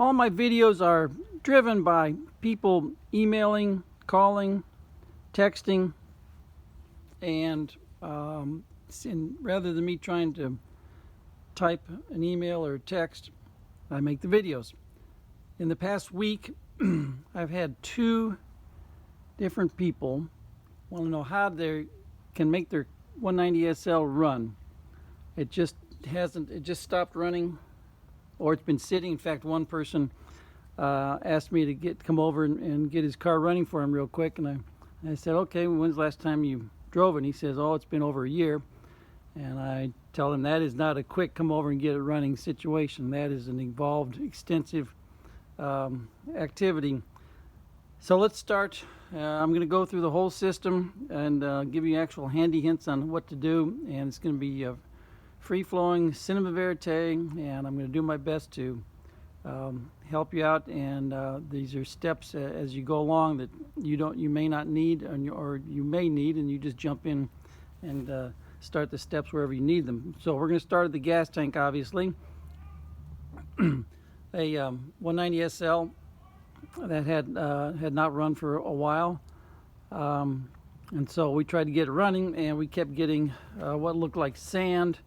All my videos are driven by people emailing, calling, texting, and rather than me trying to type an email or text, I make the videos. In the past week, I've had 2 different people want to know how they can make their 190 SL run. It just stopped running, or it's been sitting. In fact, one person asked me to come over and get his car running for him real quick, and I said, okay, when's the last time you drove it? And he says, oh, it's been over a year. And I tell him that is not a quick come over and get it running situation. That is an involved, extensive activity. So let's start. I'm going to go through the whole system and give you actual handy hints on what to do, and it's going to be free-flowing cinema verite, and I'm going to do my best to help you out. And these are steps as you go along that you may not need, or you may need, and you just jump in and start the steps wherever you need them. So we're going to start at the gas tank, obviously. A 190 SL that had not run for a while, and so we tried to get it running, and we kept getting what looked like sand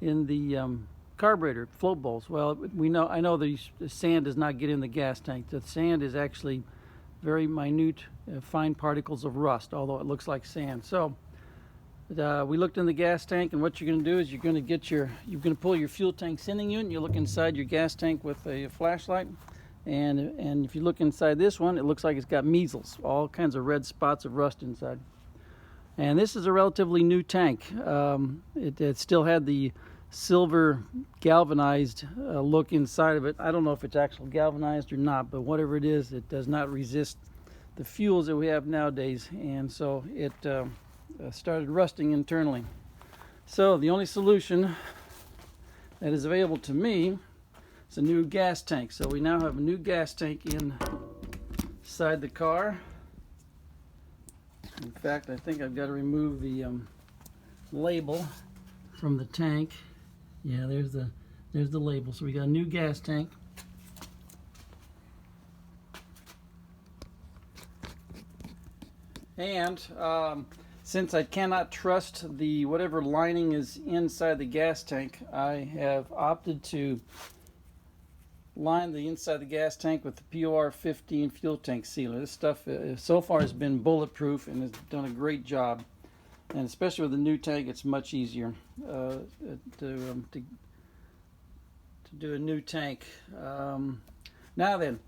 in the carburetor float bowls. Well, I know the sand does not get in the gas tank. The sand is actually very minute, fine particles of rust, although it looks like sand. So we looked in the gas tank, and what you're going to do is you're going to pull your fuel tank sending unit. You look inside your gas tank with a flashlight, and if you look inside this one, it looks like it's got measles, all kinds of red spots of rust inside. And this is a relatively new tank. It still had the silver galvanized look inside of it. I don't know if it's actually galvanized or not, but whatever it is, it does not resist the fuels that we have nowadays, and so it started rusting internally. So the only solution that is available to me is a new gas tank. So we now have a new gas tank inside the car. In fact, I think I've got to remove the label from the tank. Yeah, there's the label. So we got a new gas tank. And since I cannot trust the whatever lining is inside the gas tank, I have opted to line the inside of the gas tank with the POR 15 fuel tank sealer. This stuff so far has been bulletproof and has done a great job. And especially with the new tank, it's much easier to do a new tank. Now then,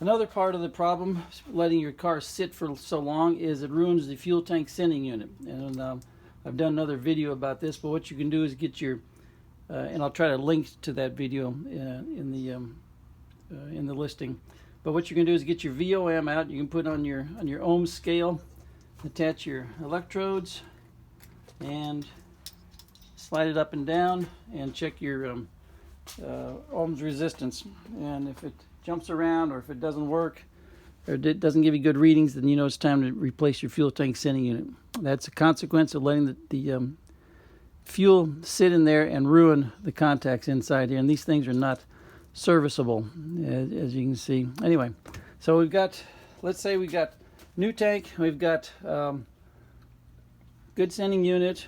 another part of the problem letting your car sit for so long is it ruins the fuel tank sending unit. And I've done another video about this, but what you can do is get your and I'll try to link to that video in the listing. But what you can do is get your VOM out. You can put on your ohm scale, attach your electrodes, and slide it up and down, and check your ohms resistance. And if it jumps around, or if it doesn't work, or it doesn't give you good readings, then you know it's time to replace your fuel tank sending unit. That's a consequence of letting the fuel sit in there and ruin the contacts inside here. And these things are not serviceable, as you can see. Anyway, so we've got, let's say we've got new tank, we've got good sending unit,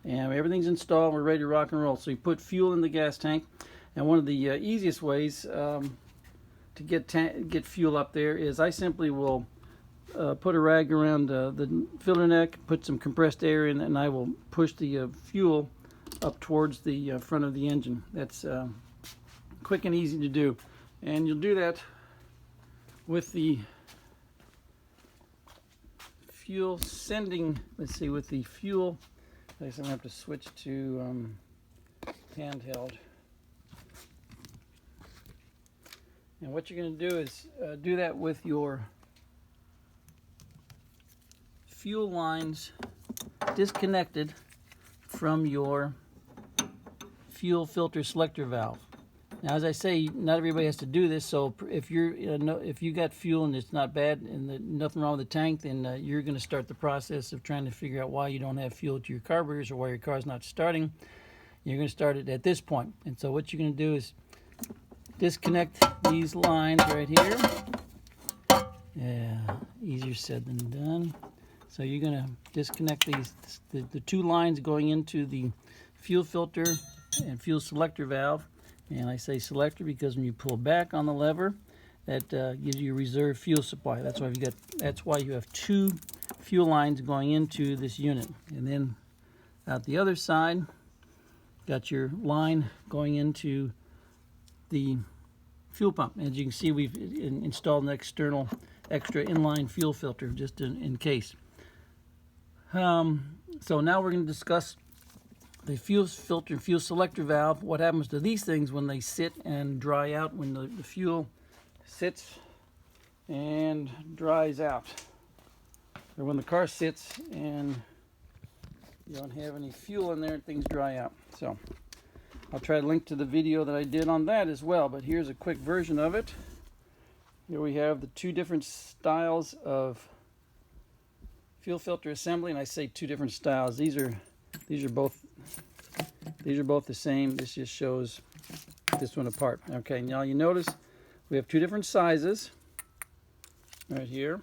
and everything's installed, we're ready to rock and roll. So you put fuel in the gas tank, and one of the easiest ways to get fuel up there is I simply will put a rag around the filler neck, put some compressed air in, and I will push the fuel up towards the front of the engine. That's quick and easy to do, and you'll do that with the fuel sending. Let's see, with the fuel. I guess I'm going to have to switch to handheld. And what you're going to do is do that with your fuel lines disconnected from your fuel filter selector valve. Now, as I say, not everybody has to do this. So if you got fuel and it's not bad and nothing wrong with the tank, then you're going to start the process of trying to figure out why you don't have fuel to your carburetors or why your car's not starting. You're going to start it at this point. And so what you're going to do is disconnect these lines right here. Yeah, easier said than done. So you're going to disconnect the two lines going into the fuel filter and fuel selector valve. And I say selector because when you pull back on the lever, that gives you a reserve fuel supply. That's why you have two fuel lines going into this unit. And then out the other side, got your line going into the fuel pump. As you can see, we've installed an extra inline fuel filter just in case. So now we're going to discuss the fuel filter and fuel selector valve. What happens to these things when they sit and dry out, when the fuel sits and dries out, or when the car sits and you don't have any fuel in there and things dry out. So I'll try to link to the video that I did on that as well, but here's a quick version of it. Here we have the two different styles of fuel filter assembly, and I say two different styles. These are both the same. This just shows this one apart. Okay, now you notice we have two different sizes right here.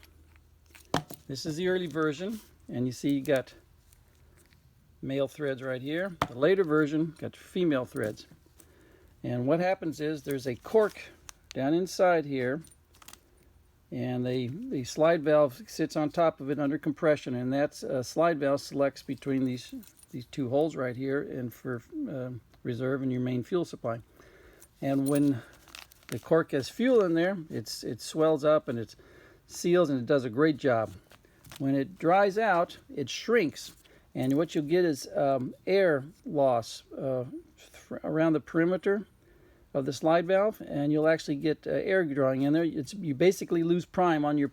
This is the early version, and you see you got male threads right here. The later version got female threads. And what happens is there's a cork down inside here, and the slide valve sits on top of it under compression, and that slide valve selects between these two holes right here and for reserve and your main fuel supply. And when the cork has fuel in there, it swells up and it seals, and it does a great job. When it dries out, it shrinks, and what you'll get is air loss around the perimeter of the slide valve, and you'll actually get air drawing in there. You basically lose prime on your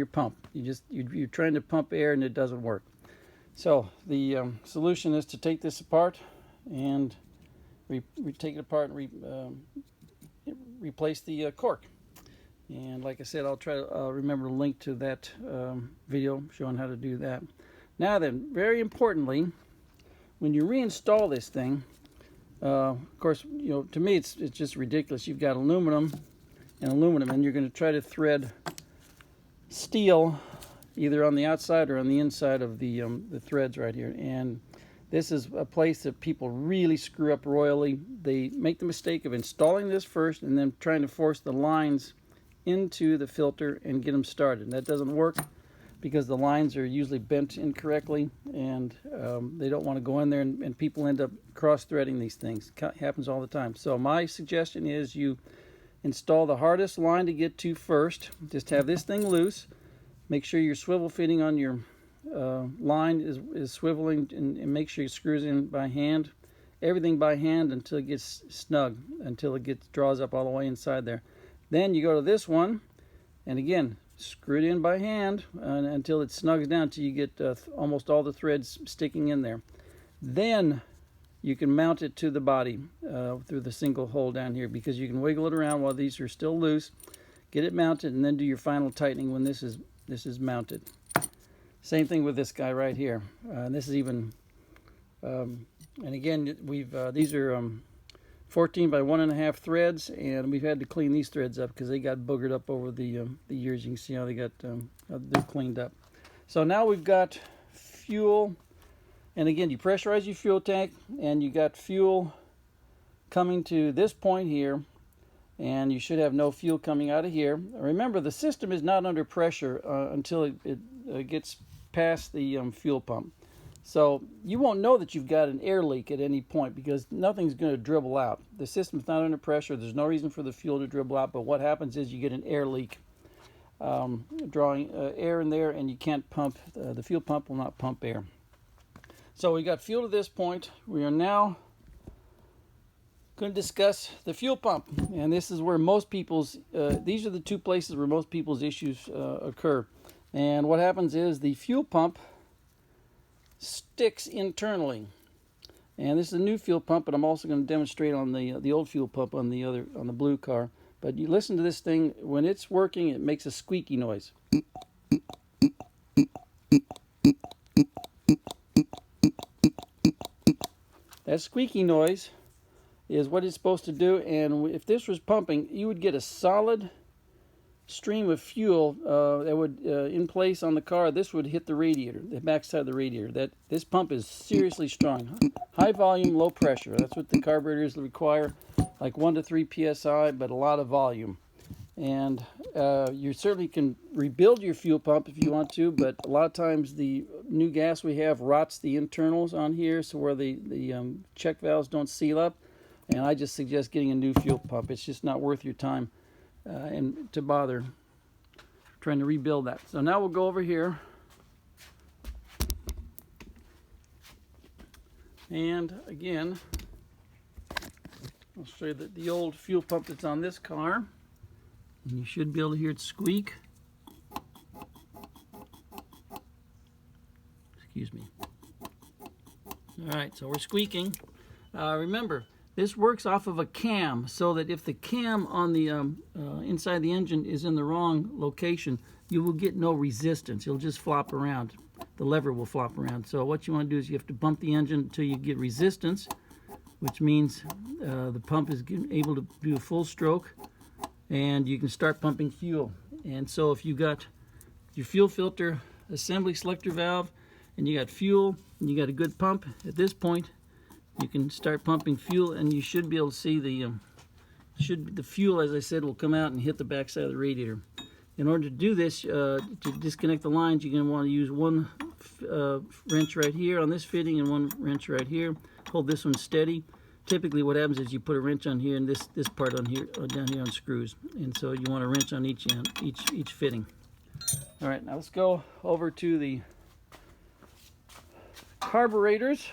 pump. You're trying to pump air and it doesn't work. So the solution is to take this apart and take it apart and replace the cork. And like I said, I'll try to remember to link to that video showing how to do that. Now then, very importantly, when you reinstall this thing, of course, you know, to me it's just ridiculous. You've got aluminum, and you're going to try to thread steel either on the outside or on the inside of the threads right here. And this is a place that people really screw up royally. They make the mistake of installing this first and then trying to force the lines into the filter and get them started. And that doesn't work because the lines are usually bent incorrectly, and they don't want to go in there, and people end up cross-threading these things. It happens all the time. So my suggestion is you install the hardest line to get to first. Just have this thing loose. Make sure your swivel fitting on your line is swiveling, and make sure it screws in by hand. Everything by hand until it gets snug, until it draws up all the way inside there. Then you go to this one, and again, screw it in by hand until it snugs down till you get almost all the threads sticking in there. Then you can mount it to the body through the single hole down here, because you can wiggle it around while these are still loose, get it mounted, and then do your final tightening when this is mounted. Same thing with this guy right here. This is even, and again, these are 14 by 1.5 threads, and we've had to clean these threads up because they got boogered up over the years. You can see how they got they're cleaned up. So now we've got fuel, and again, you pressurize your fuel tank, and you got fuel coming to this point here, and you should have no fuel coming out of here. Remember, the system is not under pressure until it gets past the fuel pump. So you won't know that you've got an air leak at any point because nothing's going to dribble out. The system's not under pressure. There's no reason for the fuel to dribble out, but what happens is you get an air leak drawing air in there, and you can't pump. The fuel pump will not pump air. So we got fuel to this point. We are now going to discuss the fuel pump, and this is where most people's these are the two places where most people's issues occur. And what happens is the fuel pump sticks internally, and this is a new fuel pump, but I'm also going to demonstrate on the old fuel pump on the blue car. But you listen to this thing. When it's working, it makes a squeaky noise. That squeaky noise is what it's supposed to do. And if this was pumping, you would get a solid stream of fuel that would in place on the car. This would hit the radiator, the backside of the radiator. This pump is seriously strong. High volume, low pressure. That's what the carburetors require, like 1 to 3 psi, but a lot of volume. And you certainly can rebuild your fuel pump if you want to, but a lot of times the new gas we have rots the internals on here, so where the check valves don't seal up. And I just suggest getting a new fuel pump. It's just not worth your time and to bother trying to rebuild that. So now we'll go over here. And again, I'll show you the old fuel pump that's on this car. And you should be able to hear it squeak. Excuse me. All right, so we're squeaking. Remember, this works off of a cam, so that if the cam on the inside the engine is in the wrong location, you will get no resistance. It'll just flop around. The lever will flop around. So what you want to do is you have to bump the engine until you get resistance, which means the pump is able to do a full stroke, and you can start pumping fuel. And so if you got your fuel filter assembly selector valve, and you got fuel, and you got a good pump, at this point you can start pumping fuel, and you should be able to see the fuel, as I said, will come out and hit the backside of the radiator. In order to do this, to disconnect the lines, you're going to want to use one wrench right here on this fitting and one wrench right here. Hold this one steady. Typically what happens is you put a wrench on here and this part on here, down here on screws. And so you want a wrench on each end, each fitting. All right, now let's go over to the carburetors.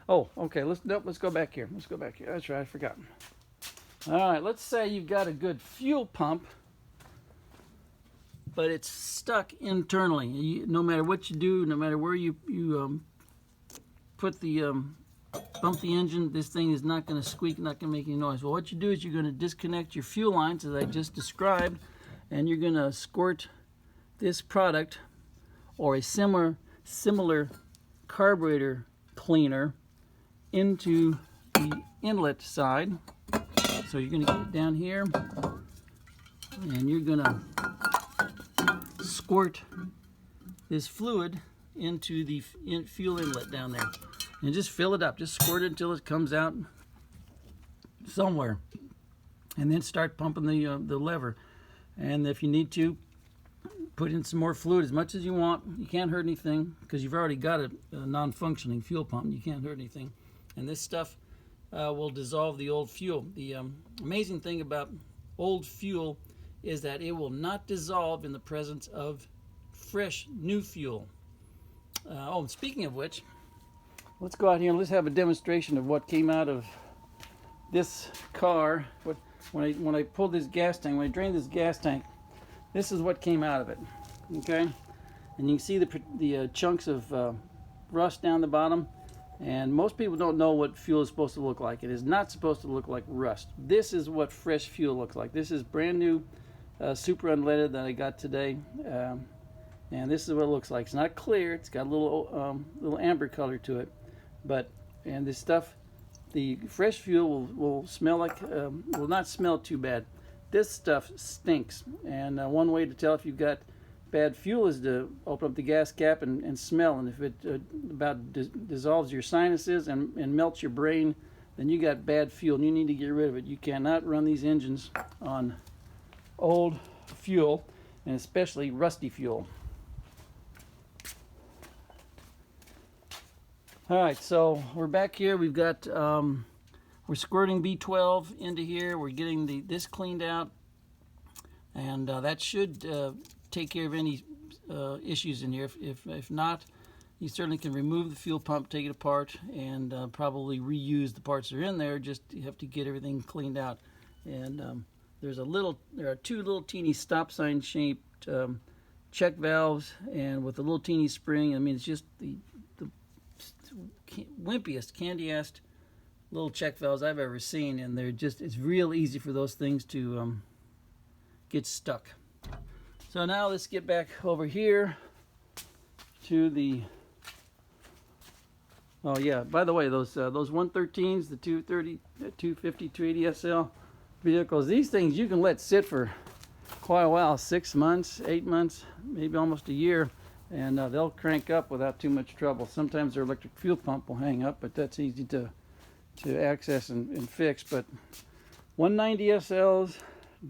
Oh, okay, let's go back here. Let's go back here. That's right, I forgot. All right, let's say you've got a good fuel pump, but it's stuck internally. No matter what you do, no matter where you put the bump the engine, this thing is not going to squeak, not going to make any noise. Well, what you do is you're going to disconnect your fuel lines, as I just described, and you're going to squirt this product or a similar carburetor cleaner into the inlet side. So you're going to get down here, and you're going to squirt this fluid into the fuel inlet down there, and just fill it up. Just squirt it until it comes out somewhere, and then start pumping the lever. And if you need to, put in some more fluid, as much as you want. You can't hurt anything because you've already got a non-functioning fuel pump. You can't hurt anything, and this stuff will dissolve the old fuel. The amazing thing about old fuel is that it will not dissolve in the presence of fresh new fuel. Oh, and speaking of which, let's go out here and let's have a demonstration of what came out of this car. When I pulled this gas tank, when I drained this gas tank, this is what came out of it. Okay, and you can see the chunks of rust down the bottom. And most people don't know what fuel is supposed to look like. It is not supposed to look like rust. This is what fresh fuel looks like. This is brand new super unleaded that I got today. And this is what it looks like. It's not clear. It's got a little amber color to it. And this stuff, the fresh fuel will smell like, will not smell too bad. This stuff stinks. And one way to tell if you've got bad fuel is to open up the gas cap and smell. And if it dissolves your sinuses and melts your brain, then you got bad fuel and you need to get rid of it. You cannot run these engines on old fuel, and especially rusty fuel. All right, so we're back here. We've got we're squirting B12 into here. We're getting this cleaned out, and that should take care of any issues in here. If not, you certainly can remove the fuel pump, take it apart, and probably reuse the parts that are in there. Just you have to get everything cleaned out. And there are two little teeny stop sign shaped check valves, and with a little teeny spring. I mean, it's just the wimpiest, candiest little check valves I've ever seen, and it's real easy for those things to get stuck. So now let's get back over here to the Oh yeah, by the way, those 113s, the 230, 250, 280 SL vehicles, these things you can let sit for quite a while, 6 months, 8 months, maybe almost a year, and they'll crank up without too much trouble. Sometimes their electric fuel pump will hang up, but that's easy to access and fix. But 190 SLs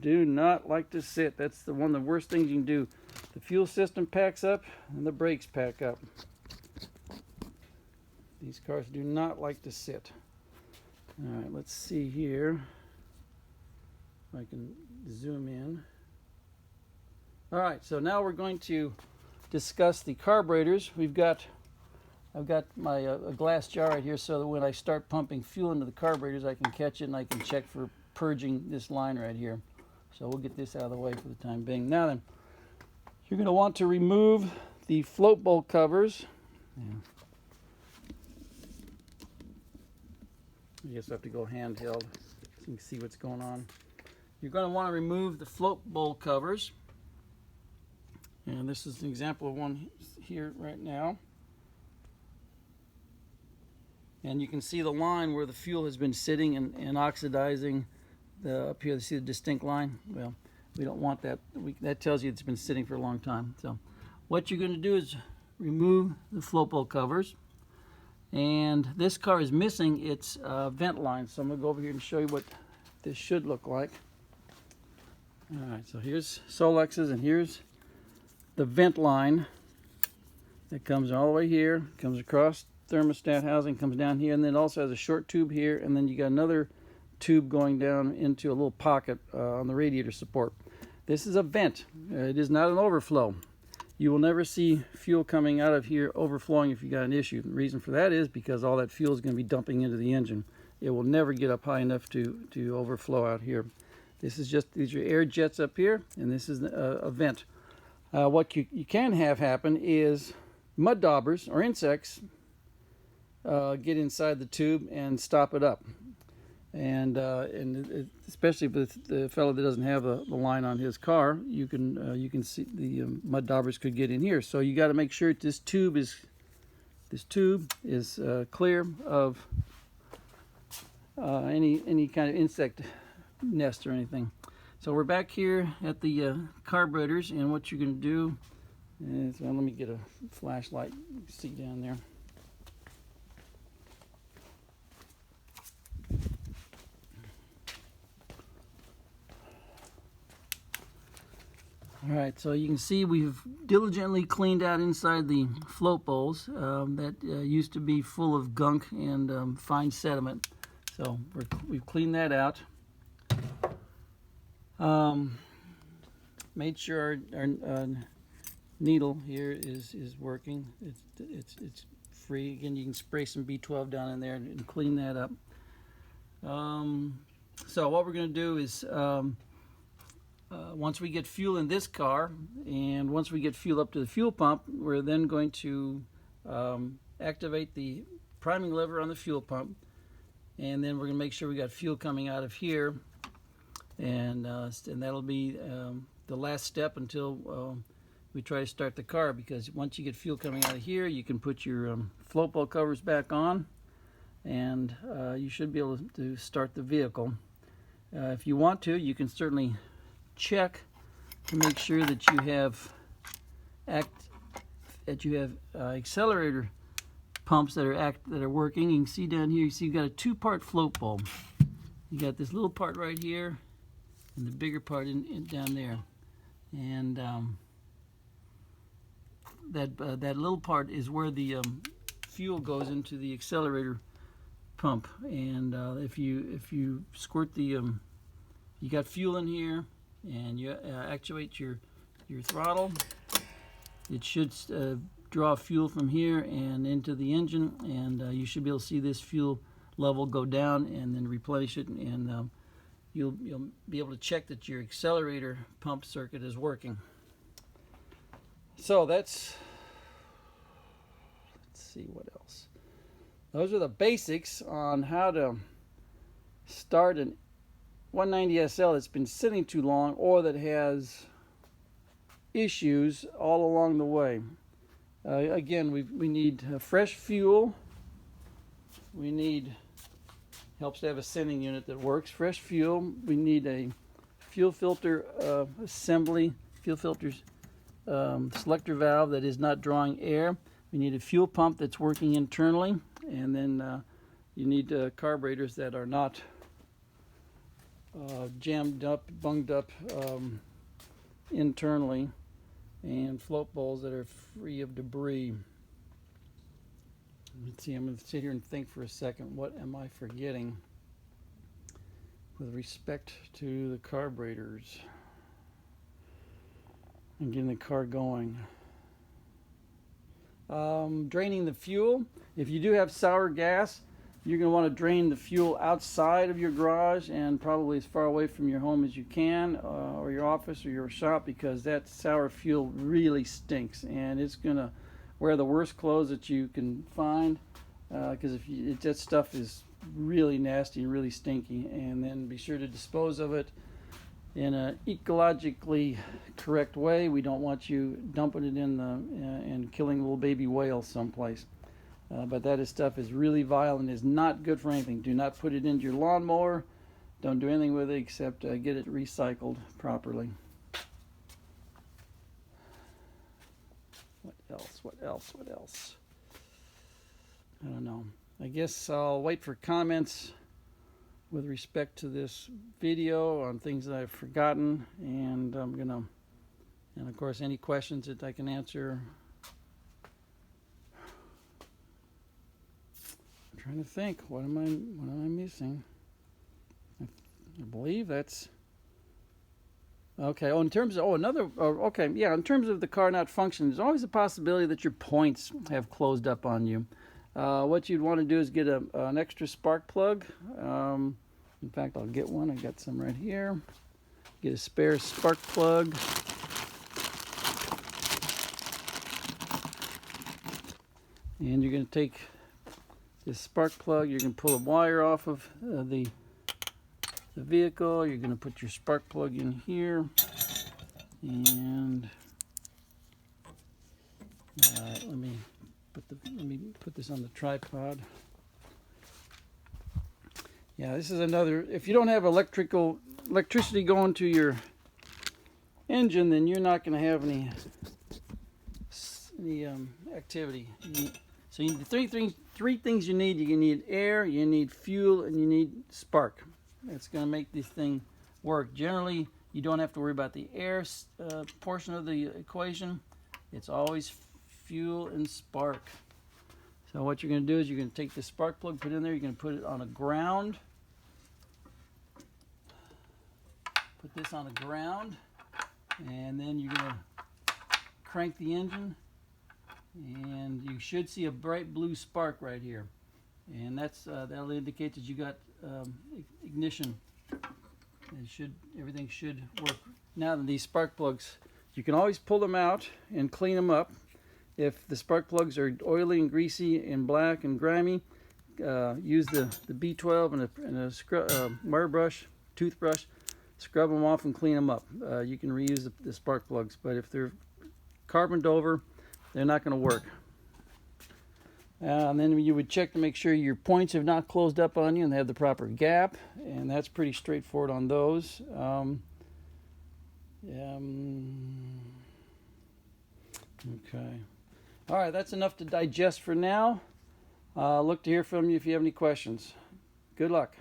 do not like to sit. That's one of the worst things you can do. The fuel system packs up and the brakes pack up. These cars do not like to sit. All right, let's see here if I can zoom in. All right, so now we're going to discuss the carburetors. I've got my a glass jar right here so that when I start pumping fuel into the carburetors, I can catch it and I can check for purging this line right here. So we'll get this out of the way for the time being. Now then, you're going to want to remove the float bolt covers. Yeah. I guess I have to go handheld so you can see what's going on. You're going to want to remove the float bolt covers. And this is an example of one here right now. And you can see the line where the fuel has been sitting and oxidizing. Up here, you see the distinct line? Well, we don't want that. That tells you it's been sitting for a long time. So what you're going to do is remove the float bolt covers. And this car is missing its vent line. So I'm going to go over here and show you what this should look like. All right, so here's Solex's, and here's the vent line that comes all the way here, comes across thermostat housing, comes down here, and then it also has a short tube here, and then you got another tube going down into a little pocket on the radiator support. This is a vent. It is not an overflow. You will never see fuel coming out of here overflowing if you got an issue. The reason for that is because all that fuel is going to be dumping into the engine. It will never get up high enough to overflow out here. These are your air jets up here, and this is a vent. What you can have happen is mud daubers or insects get inside the tube and stop it up. And especially with the fellow that doesn't have the line on his car, you can see the mud daubers could get in here. So you got to make sure this tube is clear of any kind of insect nest or anything. So we're back here at the carburetors, and what you're going to do is, well, let me get a flashlight. You can see down there. All right, so you can see we've diligently cleaned out inside the float bowls that used to be full of gunk and fine sediment. So we've cleaned that out. Made sure our needle here is working. It's free. Again, you can spray some B12 down in there and clean that up. So what we're going to do is once we get fuel in this car, and once we get fuel up to the fuel pump, we're then going to activate the priming lever on the fuel pump, and then we're going to make sure we got fuel coming out of here, and that'll be the last step until we try to start the car, because once you get fuel coming out of here, you can put your float bolt covers back on, and you should be able to start the vehicle. If you want to, you can certainly check to make sure that you have accelerator pumps that are working. You can see down here, you see you've got a two-part float bulb. You got this little part right here and the bigger part down there, and that little part is where the fuel goes into the accelerator pump. And if you squirt you got fuel in here, and you actuate your throttle, it should draw fuel from here and into the engine, and you should be able to see this fuel level go down and then replenish it, and you'll be able to check that your accelerator pump circuit is working. So let's see what else. Those are the basics on how to start an 190 SL that's been sitting too long, or that has issues all along the way. Again, we need fresh fuel, we need, helps to have a sending unit that works. Fresh fuel, we need a fuel filter assembly, fuel filters selector valve that is not drawing air. We need a fuel pump that's working internally, and then you need carburetors that are not jammed up, bunged up internally, and float bowls that are free of debris. Let's see, I'm going to sit here and think for a second. What am I forgetting with respect to the carburetors and getting the car going? Draining the fuel. If you do have sour gas, you're going to want to drain the fuel outside of your garage and probably as far away from your home as you can, or your office or your shop, because that sour fuel really stinks, and it's going to wear the worst clothes that you can find, because that stuff is really nasty and really stinky. And then be sure to dispose of it in an ecologically correct way. We don't want you dumping it in and killing little baby whales someplace. But that stuff is really vile and is not good for anything. Do not put it into your lawnmower. Don't do anything with it except get it recycled properly. What else? What else? What else? I don't know. I guess I'll wait for comments with respect to this video on things that I've forgotten, and and of course any questions that I can answer. I'm trying to think, what am I missing? I believe that's okay. Oh, in terms of in terms of the car not functioning, there's always a possibility that your points have closed up on you. What you'd want to do is get an extra spark plug. In fact, I'll get one. I got some right here. Get a spare spark plug. And you're going to take this spark plug. You're going to pull a wire off of the vehicle. You're going to put your spark plug in here. And let me put this on the tripod. Yeah, this is another. If you don't have electricity going to your engine, then you're not going to have any activity. So you need three things you need. You need air, you need fuel, and you need spark. That's going to make this thing work. Generally, you don't have to worry about the air portion of the equation. It's always fuel and spark. So what you're going to do is you're going to take the spark plug, put it in there. You're going to put it on a ground. Put this on a ground, and then you're going to crank the engine, and you should see a bright blue spark right here, and that'll indicate that you got ignition. Everything should work. Now, these spark plugs, you can always pull them out and clean them up. If the spark plugs are oily and greasy and black and grimy, use the B12 and a wire brush, toothbrush. Scrub them off and clean them up. You can reuse the spark plugs, but if they're carboned over, they're not going to work. And then you would check to make sure your points have not closed up on you and they have the proper gap, and that's pretty straightforward on those. Okay. All right, that's enough to digest for now. Look to hear from you if you have any questions. Good luck.